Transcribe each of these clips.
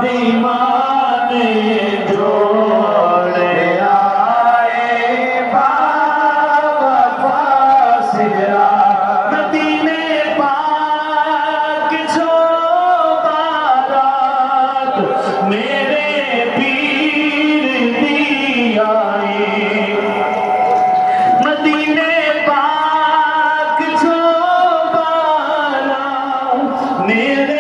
دیوانے جوڑے آئے بابا سگرا مدینے پاک چھو بارات میرے پیر دی آئی مدینے پاک چھو بارات میرے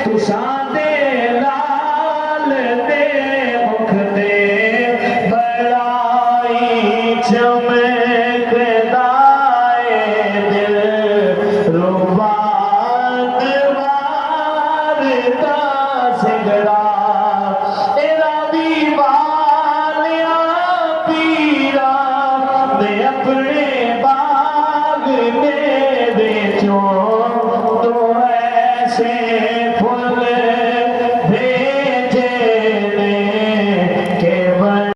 تو